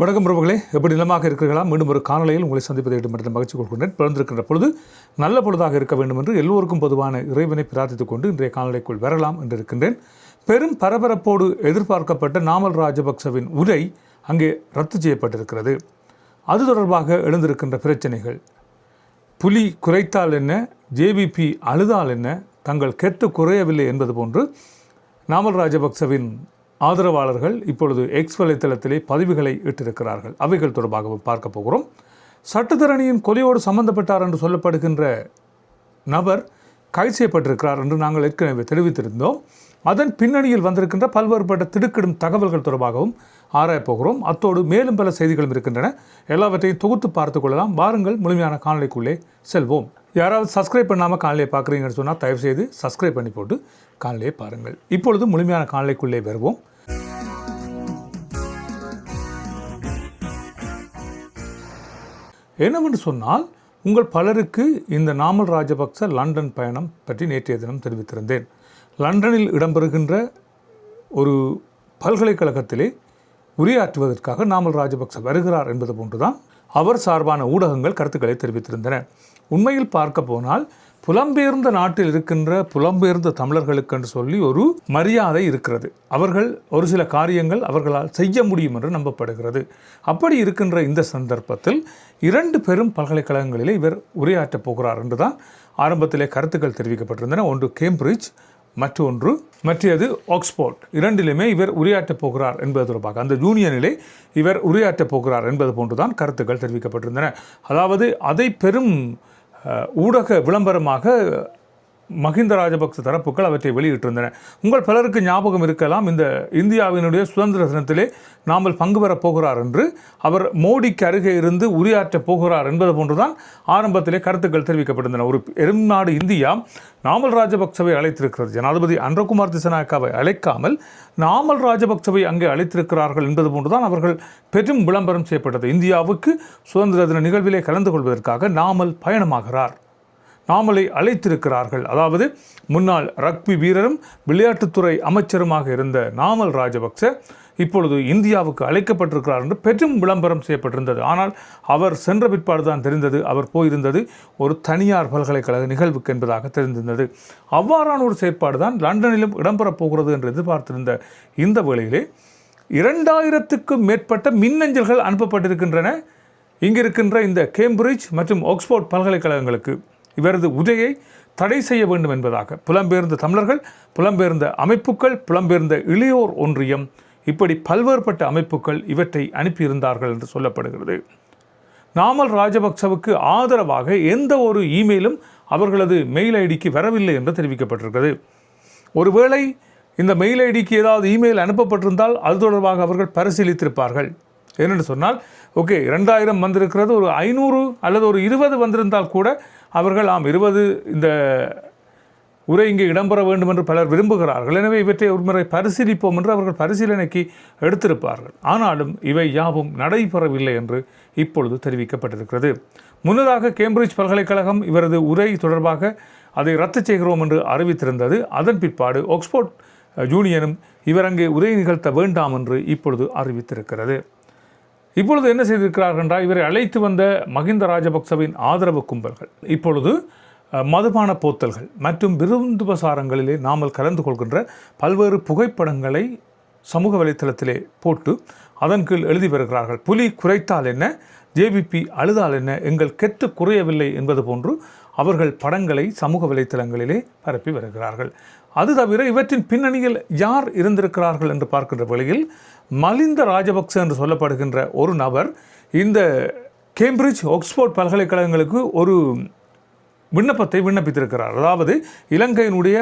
வணக்கம் பிரபுகளே, எப்படி நிலமாக இருக்கிறீர்களா? மீண்டும் ஒரு காணொலியில் உங்களை சந்திப்பதை மட்டும் மகிழ்ச்சி கொள்கின்றேன். பிறந்திருக்கின்ற பொழுது நல்ல பொழுதாக இருக்க வேண்டும் என்று எல்லோருக்கும் பொதுவான இறைவனை பிரார்த்தித்துக் கொண்டு இன்றைய காணொலிக்குள் வரலாம் என்று இருக்கின்றேன். பெரும் பரபரப்போடு எதிர்பார்க்கப்பட்ட நாமல் ராஜபக்சவின் உரை அங்கே ரத்து செய்யப்பட்டிருக்கிறது. அது தொடர்பாக எழுந்திருக்கின்ற பிரச்சனைகள், புலி குறைத்தால் என்ன, ஜேவிபி அழுதால் என்ன, தங்கள் கெத்து குறையவில்லை என்பது போன்று நாமல் ராஜபக்சவின் ஆதரவாளர்கள் இப்பொழுது எக்ஸ் வலைத்தளத்திலே பதிவுகளை இட்டிருக்கிறார்கள். அவைகள் தொடர்பாகவும் பார்க்க போகிறோம். சட்டத்தரணியின் கொலையோடு சம்பந்தப்பட்டார் என்று சொல்லப்படுகின்ற நபர் கைது செய்யப்பட்டிருக்கிறார் என்று நாங்கள் ஏற்கனவே தெரிவித்திருந்தோம். அதன் பின்னணியில் வந்திருக்கின்ற பல்வேறுபட்ட திடுக்கிடும் தகவல்கள் தொடர்பாகவும் ஆராயப்போகிறோம். அத்தோடு மேலும் பல செய்திகளும் இருக்கின்றன. எல்லாவற்றையும் தொகுத்து பார்த்து கொள்ளலாம். வாருங்கள், முழுமையான காணொலிக்குள்ளே செல்வோம். யாராவது சப்ஸ்கிரைப் பண்ணாமல் காணொலியை பார்க்குறீங்கன்னு சொன்னால் தயவுசெய்து சப்ஸ்கிரைப் பண்ணி போட்டு காணொலியை பாருங்கள். இப்பொழுது முழுமையான காணொலிக்குள்ளே வருவோம். என்னவென்று சொன்னால், உங்கள் பலருக்கு இந்த நாமல் ராஜபக்ச லண்டன் பயணம் பற்றி நேற்றைய தினம் தெரிவித்திருந்தேன். லண்டனில் இடம்பெறுகின்ற ஒரு பல்கலைக்கழகத்திலே உரையாற்றுவதற்காக நாமல் ராஜபக்ச வருகிறார் என்பது போன்றுதான் அவர் சார்பான ஊடகங்கள் கருத்துக்களை தெரிவித்திருந்தன. உண்மையில் பார்க்க போனால் புலம்பெயர்ந்த நாட்டில் இருக்கின்ற புலம்பெயர்ந்த தமிழர்களுக்கு என்று சொல்லி ஒரு மரியாதை இருக்கிறது. அவர்கள் ஒரு சில காரியங்கள் அவர்களால் செய்ய முடியும் என்று நம்பப்படுகிறது. அப்படி இருக்கின்ற இந்த சந்தர்ப்பத்தில் 2 பெரும் பல்கலைக்கழகங்களிலே இவர் உரையாற்றப் போகிறார் என்றுதான் ஆரம்பத்திலே கருத்துக்கள் தெரிவிக்கப்பட்டிருந்தன. ஒன்று கேம்பிரிட்ஜ், மற்றது ஆக்ஸ்போர்ட். இரண்டிலுமே இவர் உரையாற்றப் போகிறார் என்பது தொடர்பாக, அந்த யூனியனிலே இவர் உரையாற்றப் போகிறார் என்பது போன்றுதான் கருத்துக்கள் தெரிவிக்கப்பட்டிருந்தன. அதாவது அதை பெரும் ஊடக விளம்பரமாக மஹிந்த ராஜபக்ச தரப்புகள் அவற்றை வெளியிட்டிருந்தன. உங்கள் பலருக்கு ஞாபகம் இருக்கலாம், இந்த இந்தியாவினுடைய சுதந்திர தினத்திலே நாமல் பங்கு பெறப் போகிறார் என்று அவர் மோடிக்கு அருகே இருந்து உரையாற்றப் போகிறார் என்பது போன்றுதான் ஆரம்பத்திலே கருத்துக்கள் தெரிவிக்கப்பட்டிருந்தன. ஒரு பெரும் நாடு இந்தியா நாமல் ராஜபக்சவை அழைத்திருக்கிறது. ஜனாதிபதி அன்றகுமார் திசாநாயக்காவை அழைக்காமல் நாமல் ராஜபக்சவை அங்கே அழைத்திருக்கிறார்கள் என்பது போன்றுதான் அவர்கள் பெரும் விளம்பரம் செய்யப்பட்டது. இந்தியாவுக்கு சுதந்திர தின நிகழ்விலே கலந்து கொள்வதற்காக நாமல் பயணமாகிறார், நாமலை அழைத்திருக்கிறார்கள். அதாவது முன்னாள் ரக்பி வீரரும் விளையாட்டுத்துறை அமைச்சருமாக இருந்த நாமல் ராஜபக்ச இப்பொழுது இந்தியாவுக்கு அழைக்கப்பட்டிருக்கிறார் என்று பெரும் விளம்பரம் செய்யப்பட்டிருந்தது. ஆனால் அவர் சென்ற பிற்பாடு தான் தெரிந்தது அவர் போயிருந்தது ஒரு தனியார் பல்கலைக்கழக நிகழ்வுக்கு என்பதாக தெரிந்திருந்தது. அவ்வாறான ஒரு செயற்பாடு தான் லண்டனிலும் இடம்பெறப் போகிறது என்று எதிர்பார்த்திருந்த இந்த வேளையிலே 2000க்கும் மேற்பட்ட மின்னஞ்சல்கள் அனுப்பப்பட்டிருக்கின்றன இங்கிருக்கின்ற இந்த கேம்பிரிட்ஜ் மற்றும் ஆக்ஸ்போர்ட் பல்கலைக்கழகங்களுக்கு இவரது உரையை தடை செய்ய வேண்டும் என்பதாக. புலம்பெயர்ந்த தமிழர்கள், புலம்பெயர்ந்த அமைப்புகள், புலம்பெயர்ந்த இளையோர் ஒன்றியம், இப்படி பல்வேறுபட்ட அமைப்புகள் இவற்றை அனுப்பியிருந்தார்கள் என்று சொல்லப்படுகிறது. நாமல் ராஜபக்சவுக்கு ஆதரவாக எந்த ஒரு இமெயிலும் அவர்களது மெயில் ஐடிக்கு வரவில்லை என்று தெரிவிக்கப்பட்டிருக்கிறது. ஒருவேளை இந்த மெயில் ஐடிக்கு ஏதாவது இமெயில் அனுப்பப்பட்டிருந்தால் அது தொடர்பாக அவர்கள் பரிசீலித்திருப்பார்கள். ஏனென்று சொன்னால், ஓகே 2000 வந்திருக்கிறது, ஒரு 500 அல்லது ஒரு 20 வந்திருந்தால் கூட அவர்கள் 20 இந்த உரை இங்கே இடம்பெற வேண்டும் என்று பலர் விரும்புகிறார்கள், எனவே இவற்றை ஒருமுறை பரிசீலிப்போம் என்று அவர்கள் பரிசீலனைக்கு எடுத்திருப்பார்கள். ஆனாலும் இவை யாவும் நடைபெறவில்லை என்று இப்பொழுது தெரிவிக்கப்பட்டிருக்கிறது. முன்னதாக கேம்பிரிட்ஜ் பல்கலைக்கழகம் இவரது உரை தொடர்பாக அதை ரத்து செய்கிறோம் என்று அறிவித்திருந்தது. அதன் பிற்பாடு ஆக்ஸ்போர்ட் யூனியனும் இவர் அங்கே உரை நிகழ்த்த வேண்டாம் என்று இப்பொழுது அறிவித்திருக்கிறது. இப்பொழுது என்ன செய்திருக்கிறார்கள் என்றால், இவரை அழைத்து வந்த மஹிந்த ராஜபக்சவின் ஆதரவு கும்பல்கள் இப்பொழுது மதுபான போத்தல்கள் மற்றும் விருந்துபசாரங்களிலே நாமல் கலந்து கொள்கின்ற பல்வேறு புகைப்படங்களை சமூக வலைத்தளத்திலே போட்டு அதன் கீழ் எழுதி வருகிறார்கள். புலி குறைத்தால் என்ன, ஜேவிபி அழுதால் என்ன, எங்கள் கெத்து குறையவில்லை என்பது போன்று அவர்கள் படங்களை சமூக வலைத்தளங்களிலே பரப்பி வருகிறார்கள். அது தவிர இவற்றின் பின்னணியில் யார் இருந்திருக்கிறார்கள் என்று பார்க்கின்ற வேளையில் மலிந்த ராஜபக்ச என்று சொல்லப்படுகின்ற ஒரு நபர் இந்த கேம்பிரிட்ஜ் ஆக்ஸ்போர்ட் பல்கலைக்கழகங்களுக்கு ஒரு விண்ணப்பத்தை விண்ணப்பித்திருக்கிறார். அதாவது இலங்கையினுடைய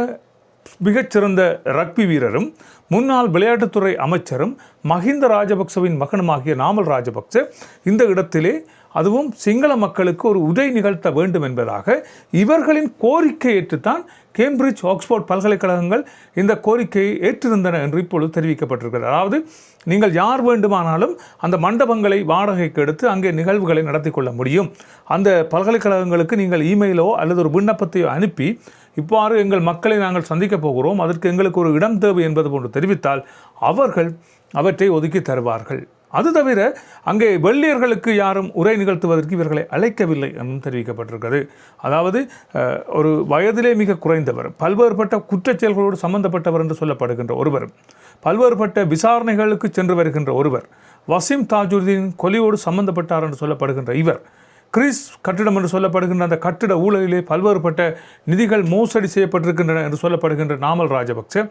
மிகச்சிறந்த ரக்பி வீரரும் முன்னாள் விளையாட்டுத்துறை அமைச்சரும் மஹிந்த ராஜபக்சவின் மகனுமாகிய நாமல் ராஜபக்ச இந்த இடத்திலே, அதுவும் சிங்கள மக்களுக்கு ஒரு உரை நிகழ்த்த வேண்டும் என்பதாக இவர்களின் கோரிக்கை ஏற்றுத்தான் கேம்பிரிட்ஜ் ஆக்ஸ்போர்ட் பல்கலைக்கழகங்கள் இந்த கோரிக்கையை ஏற்றிருந்தன என்று இப்பொழுது தெரிவிக்கப்பட்டிருக்கிறது. அதாவது நீங்கள் யார் வேண்டுமானாலும் அந்த மண்டபங்களை வாடகைக்கு எடுத்து அங்கே நிகழ்வுகளை நடத்தி கொள்ள முடியும். அந்த பல்கலைக்கழகங்களுக்கு நீங்கள் இமெயிலோ அல்லது ஒரு விண்ணப்பத்தையோ அனுப்பி இவ்வாறு எங்கள் மக்களை நாங்கள் சந்திக்கப் போகிறோம், அதற்கு எங்களுக்கு ஒரு இடம் தேவை என்பது போன்று தெரிவித்தால் அவர்கள் அவற்றை ஒதுக்கி தருவார்கள். அது தவிர அங்கே வெள்ளையர்களுக்கு யாரும் உரை நிகழ்த்துவதற்கு இவர்களை அழைக்கவில்லை என்றும் தெரிவிக்கப்பட்டிருக்கிறது. அதாவது ஒரு வயதிலே மிக குறைந்தவர், பல்வேறுபட்ட குற்றச்செயல்களோடு சம்பந்தப்பட்டவர் என்று சொல்லப்படுகின்ற ஒருவர், பல்வேறுபட்ட விசாரணைகளுக்கு சென்று வருகின்ற ஒருவர், வசீம் தாஜுதீன் கொலையோடு சம்பந்தப்பட்டார் என்று சொல்லப்படுகின்ற இவர், கிரீஸ் கட்டிடம் என்று சொல்லப்படுகின்ற அந்த கட்டிட ஊழலிலே பல்வேறுபட்ட நிதிகள் மோசடி செய்யப்பட்டிருக்கின்றன என்று சொல்லப்படுகின்ற நாமல் ராஜபக்ச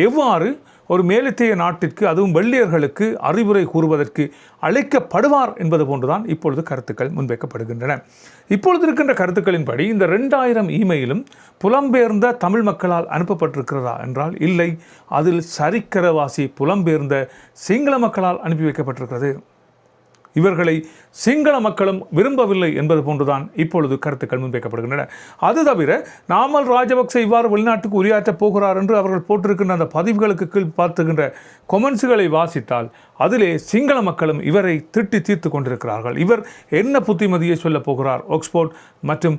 எவ்வாறு ஒரு மேலத்தைய நாட்டிற்கு, அதுவும் வெள்ளையர்களுக்கு அறிவுரை கூறுவதற்கு அழைக்கப்படுவார் என்பது போன்றுதான் இப்பொழுது கருத்துக்கள் முன்வைக்கப்படுகின்றன. இப்பொழுது இருக்கின்ற கருத்துக்களின்படி இந்த 2000 இமெயிலும் புலம்பெயர்ந்த தமிழ் மக்களால் அனுப்பப்பட்டிருக்கிறதா என்றால் இல்லை, அதில் சரித்திரவாசி புலம்பெயர்ந்த சிங்கள மக்களால் அனுப்பி வைக்கப்பட்டிருக்கிறது. இவர்களை சிங்கள மக்களும் விரும்பவில்லை என்பது போன்றுதான் இப்பொழுது கருத்துக்கள் முன்வைக்கப்படுகின்றன. அது தவிர நாமல் ராஜபக்ச இவ்வாறு வெளிநாட்டுக்கு உரையாற்றப் போகிறார் என்று அவர்கள் போட்டிருக்கின்ற அந்த பதிவுகளுக்கு கீழ் பார்த்துகின்ற கொமெண்ட்ஸுகளை வாசித்தால் அதிலே சிங்கள மக்களும் இவரை திட்டி தீர்த்து கொண்டிருக்கிறார்கள். இவர் என்ன புத்திமதியை சொல்லப் போகிறார் ஆக்ஸ்போர்ட் மற்றும்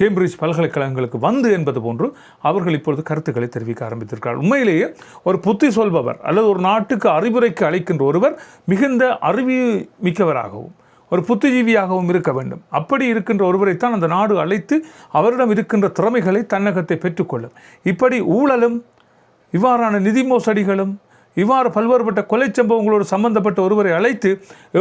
கேம்பிரிட்ஜ் பல்கலைக்கழகங்களுக்கு வந்து என்பது போன்று அவர்கள் இப்பொழுது கருத்துக்களை தெரிவிக்க ஆரம்பித்திருக்கிறார். உண்மையிலேயே ஒரு புத்தி சொல்பவர் அல்லது ஒரு நாட்டுக்கு அறிவுரைக்கு அளிக்கின்ற ஒருவர் மிகுந்த அறிவு மிக்கவராகவும் ஒரு புத்திஜீவியாகவும் இருக்க வேண்டும். அப்படி இருக்கின்ற ஒருவரைத்தான் அந்த நாடு அழைத்து அவரிடம் இருக்கின்ற திறமைகளை தன்னகத்தை பெற்றுக்கொள்ளும். இப்படி ஊழலும் இவ்வாறான நிதி மோசடிகளும் இவ்வாறு பல்வேறுபட்ட கொலை சம்பவங்களோடு சம்பந்தப்பட்ட ஒருவரை அழைத்து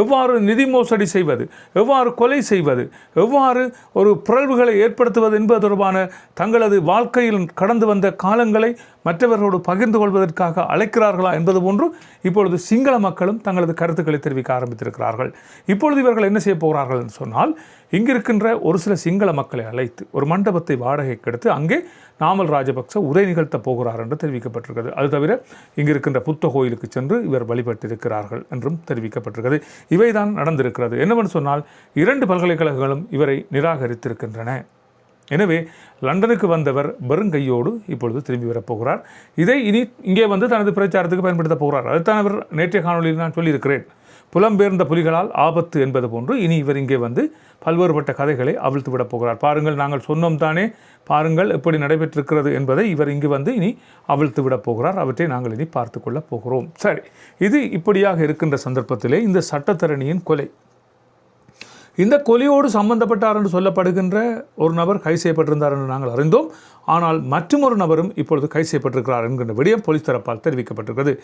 எவ்வாறு நிதி மோசடி செய்வது, எவ்வாறு கொலை செய்வது, எவ்வாறு ஒரு பிறழ்வுகளை ஏற்படுத்துவது என்பது தொடர்பான தங்களது வாழ்க்கையில் கடந்து வந்த காலங்களை மற்றவர்களோடு பகிர்ந்து கொள்வதற்காக அழைக்கிறார்களா என்பது போன்று இப்பொழுது சிங்கள மக்களும் தங்களது கருத்துக்களை தெரிவிக்க ஆரம்பித்திருக்கிறார்கள். இப்பொழுது இவர்கள் என்ன செய்ய போகிறார்கள் என்று சொன்னால், இங்கிருக்கின்ற ஒரு சில சிங்கள மக்களை அழைத்து ஒரு மண்டபத்தை வாடகைக்கு எடுத்து அங்கே நாமல் ராஜபக்ச உரை நிகழ்த்த போகிறார் என்று தெரிவிக்கப்பட்டிருக்கிறது. அது தவிர இங்கிருக்கின்ற புத்த கோயிலுக்கு சென்று இவர் வழிபட்டிருக்கிறார்கள் என்றும் தெரிவிக்கப்பட்டிருக்கிறது. இவைதான் நடந்திருக்கிறது. என்னவென்று சொன்னால் 2 பல்கலைக்கழகங்களும் இவரை நிராகரித்திருக்கின்றன. எனவே லண்டனுக்கு வந்தவர் வெறுங்கையோடு இப்பொழுது திரும்பி வரப்போகிறார். இதை இனி இங்கே வந்து தனது பிரச்சாரத்துக்கு பயன்படுத்த போகிறார். அதுதான் அவர் நேற்றைய காணொலியில் நான் சொல்லியிருக்கிறேன். புலம்பெயர்ந்த புலிகளால் ஆபத்து என்பது போன்று இனி இவர் இங்கே வந்து பல்வேறுபட்ட கதைகளை அவிழ்த்து விடப் போகிறார். பாருங்கள், நாங்கள் சொன்னோம் தானே, பாருங்கள் எப்படி நடைபெற்றிருக்கிறது என்பதை இவர் இங்கு வந்து இனி அவிழ்த்து விடப் போகிறார். அவற்றை நாங்கள் இனி பார்த்து கொள்ளப் போகிறோம். சரி, இது இப்படியாக இருக்கின்ற சந்தர்ப்பத்திலே இந்த சட்டத்தரணியின் கொலை, இந்த கொலையோடு சம்பந்தப்பட்டார் என்று சொல்லப்படுகின்ற ஒரு நபர் கைது செய்யப்பட்டிருந்தார் என்று நாங்கள் அறிந்தோம். ஆனால் மற்றொரு நபரும் இப்பொழுது கைது செய்யப்பட்டிருக்கிறார் என்கின்ற விடயம் போலீஸ் தரப்பால் தெரிவிக்கப்பட்டிருக்கிறது.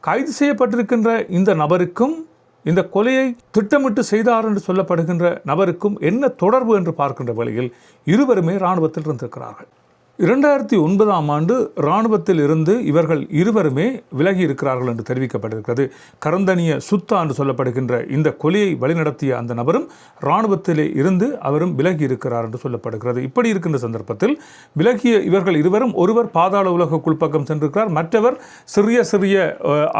கைது செய்யப்பட்டிருக்கின்ற இந்த நபருக்கும் இந்த கொலையை திட்டமிட்டு செய்தார் என்று சொல்லப்படுகின்ற நபருக்கும் என்ன தொடர்பு என்று பார்க்கின்ற வேளையில் இருவருமே இராணுவத்தில் இருந்திருக்கிறார்கள். 2009ஆம் ஆண்டு இராணுவத்தில் இருந்து இவர்கள் இருவருமே விலகி இருக்கிறார்கள் என்று தெரிவிக்கப்பட்டிருக்கிறது. கரந்தனிய சுத்தா என்று சொல்லப்படுகின்ற இந்த கொலையை வழிநடத்திய அந்த நபரும் இராணுவத்திலே இருந்து அவரும் விலகி இருக்கிறார் என்று சொல்லப்படுகிறது. இப்படி இருக்கின்ற சந்தர்ப்பத்தில் விலகிய இவர்கள் இருவரும், ஒருவர் பாதாள உலக குழுப்பக்கம் சென்றிருக்கிறார், மற்றவர் சிறிய சிறிய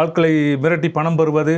ஆட்களை மிரட்டி பணம் பெறுவது,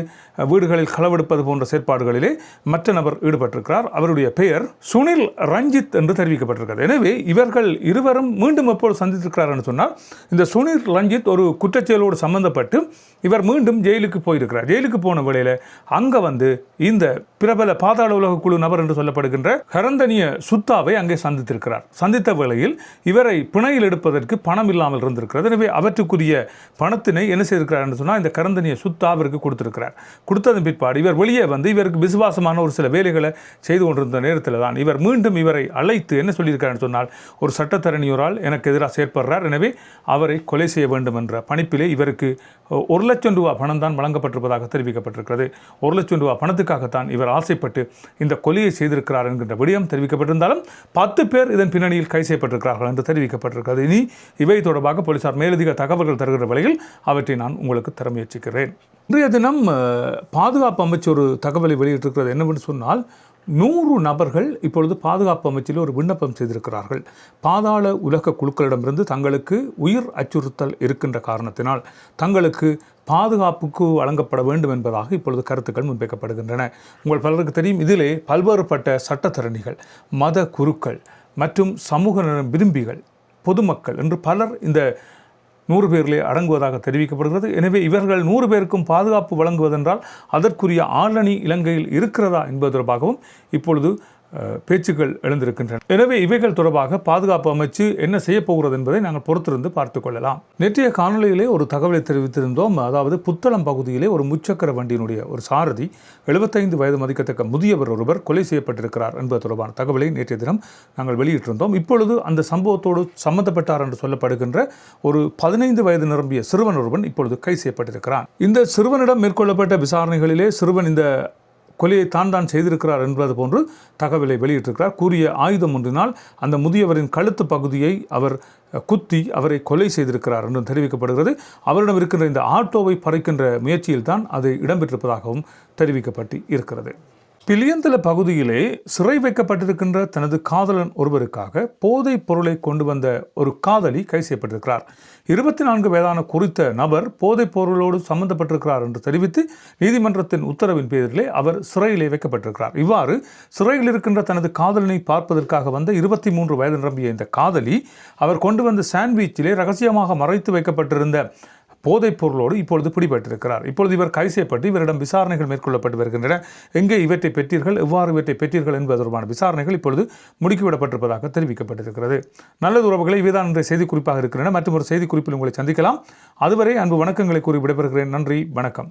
வீடுகளில் களவெடுப்பது போன்ற செயற்பாடுகளிலே மற்ற நபர் ஈடுபட்டிருக்கிறார். அவருடைய பெயர் சுனில் ரஞ்சித் என்று தெரிவிக்கப்பட்டிருக்கிறது. எனவே இவர்கள் இருவரும் மீண்டும் எப்போது சந்தித்திருக்கிறார் என்று சொன்னால், இந்த சுனில் ரஞ்சித் ஒரு குற்றச்செயலோடு சம்பந்தப்பட்டு இவர் மீண்டும் ஜெயிலுக்கு போயிருக்கிறார். ஜெயிலுக்கு போன வேளையில் அங்கே வந்து இந்த பிரபல பாதாள உலக குழு நபர் என்று சொல்லப்படுகின்ற கரந்தனிய சுத்தாவை அங்கே சந்தித்திருக்கிறார். சந்தித்த வேளையில் இவரை பிணையில் எடுப்பதற்கு பணம் இல்லாமல் இருந்திருக்கிறது. எனவே அவற்றுக்குரிய பணத்தினை என்ன செய்திருக்கிறார் என்று சொன்னால் இந்த கரந்தனிய சுத்தா அவருக்கு கொடுத்திருக்கிறார். கொடுத்ததன் பிற்பாடு இவர் வெளியே வந்து இவருக்கு விசுவாசமான ஒரு சில வேலைகளை செய்து கொண்டிருந்த நேரத்தில் தான் இவர் மீண்டும் இவரை அழைத்து என்ன சொல்லியிருக்கிறார் என்று சொன்னால், ஒரு சட்டத்தரணியோரால் எனக்கு எதிராக செயற்படுறார், எனவே அவரை கொலை செய்ய வேண்டும் என்ற பணிப்பிலே இவருக்கு 1 லட்சம் ரூபா பணம் தான் வழங்கப்பட்டிருப்பதாக தெரிவிக்கப்பட்டிருக்கிறது. 1 லட்சம் ரூபா பணத்துக்காகத்தான் இவர் ஆசைப்பட்டு இந்த கொலையை செய்திருக்கிறார் என்கின்ற விடயம் தெரிவிக்கப்பட்டிருந்தாலும் 10 பேர் இதன் பின்னணியில் கைது செய்யப்பட்டிருக்கிறார்கள் என்று தெரிவிக்கப்பட்டிருக்கிறது. இனி இவை தொடர்பாக போலீசார் மேலதிக தகவல்கள் தருகிற வேளையில் அவற்றை நான் உங்களுக்கு தர முயற்சிக்கிறேன். இன்றைய தினம் பாதுகாப்பு அமைச்சு ஒரு தகவலை வெளியிட்டிருக்கிறது. என்னவென்று சொன்னால், 100 நபர்கள் இப்பொழுது பாதுகாப்பு அமைச்சில் ஒரு விண்ணப்பம் செய்திருக்கிறார்கள். பாதாள உலக குழுக்களிடமிருந்து தங்களுக்கு உயிர் அச்சுறுத்தல் இருக்கின்ற காரணத்தினால் தங்களுக்கு பாதுகாப்புக்கு வழங்கப்பட வேண்டும் என்பதாக இப்பொழுது கருத்துக்கள் முன்வைக்கப்படுகின்றன. உங்கள் பலருக்கு தெரியும், இதிலே பல்வேறுபட்ட சட்டத்தரணிகள், மத குருக்கள் மற்றும் சமூக விரும்பிகள், பொதுமக்கள் என்று பலர் இந்த 100 பேரிலே அடங்குவதாக தெரிவிக்கப்படுகிறது. எனவே இவர்கள் 100 பேருக்கும் பாதுகாப்பு வழங்குவதென்றால் அதற்குரிய ஆளணி இலங்கையில் இருக்கிறதா என்பது தொடர்பாகவும் இப்பொழுது பேச்சுக்கள் எழுந்திருக்கின்றன. எனவே இவைகள் தொடர்பாக பாதுகாப்பு அமைச்சு என்ன செய்ய போகிறது என்பதை நாங்கள் பொறுத்திருந்து பார்த்துக் கொள்ளலாம். நேற்றைய காணொலியிலே ஒரு தகவலை தெரிவித்திருந்தோம். அதாவது புத்தளம் பகுதியிலே ஒரு முச்சக்கர வண்டியினுடைய ஒரு சாரதி 75 வயது மதிக்கத்தக்க முதியவர் ஒருவர் கொலை செய்யப்பட்டிருக்கிறார் என்பது தொடர்பான தகவலை நேற்றைய தினம் நாங்கள் வெளியிட்டிருந்தோம். இப்பொழுது அந்த சம்பவத்தோடு சம்பந்தப்பட்டார் என்று சொல்லப்படுகின்ற ஒரு 15 வயது நிரம்பிய சிறுவன் ஒருவன் இப்பொழுது கைது செய்யப்பட்டிருக்கிறான். இந்த சிறுவனிடம் மேற்கொள்ளப்பட்ட விசாரணைகளிலே சிறுவன் இந்த கொலையை தான் செய்திருக்கிறார் என்பது போன்று தகவலை வெளியிட்டிருக்கிறார். கூறிய ஆயுதம் ஒன்றினால் அந்த முதியவரின் கழுத்து பகுதியை அவர் குத்தி அவரை கொலை செய்திருக்கிறார் என்றும் தெரிவிக்கப்படுகிறது. அவரிடம் இருக்கின்ற இந்த ஆட்டோவை பறிக்கின்ற முயற்சியில் தான் அது இடம்பெற்றிருப்பதாகவும் தெரிவிக்கப்பட்டு இருக்கிறது. பிலியந்தல பகுதியிலே சிறை வைக்கப்பட்டிருக்கின்ற தனது காதலன் ஒருவருக்காக போதைப் பொருளை கொண்டு வந்த ஒரு காதலி கைது செய்யப்பட்டிருக்கிறார். 24 வயதான குறித்த நபர் போதைப் பொருளோடு சம்பந்தப்பட்டிருக்கிறார் என்று தெரிவித்து நீதிமன்றத்தின் உத்தரவின் பேரிலே அவர் சிறையிலே வைக்கப்பட்டிருக்கிறார். இவ்வாறு சிறையில் இருக்கின்ற தனது காதலனை பார்ப்பதற்காக வந்த 23 வயது நிரம்பிய இந்த காதலி அவர் கொண்டு வந்த சாண்ட்விச்சிலே ரகசியமாக மறைத்து வைக்கப்பட்டிருந்த போதைப் பொருளோடு இப்பொழுது பிடிபட்டிருக்கிறார். இப்பொழுது இவர் கைது செய்யப்பட்டு இவரிடம் விசாரணைகள் மேற்கொள்ளப்பட்டு வருகின்றன. எங்கே இவற்றை பெற்றீர்கள், எவ்வாறு இவற்றை பெற்றீர்கள் என்பது தொடர்பான விசாரணைகள் இப்பொழுது முடுக்கிவிடப்பட்டிருப்பதாக தெரிவிக்கப்பட்டிருக்கிறது. நல்லது உறவுகளை, இவைதான் இன்றைய செய்தி குறிப்பாக இருக்கின்றன. மற்றும் ஒரு செய்தி குறிப்பில் உங்களை சந்திக்கலாம். அதுவரை அன்பு வணக்கங்களை கூறி விடைபெறுகிறேன். நன்றி, வணக்கம்.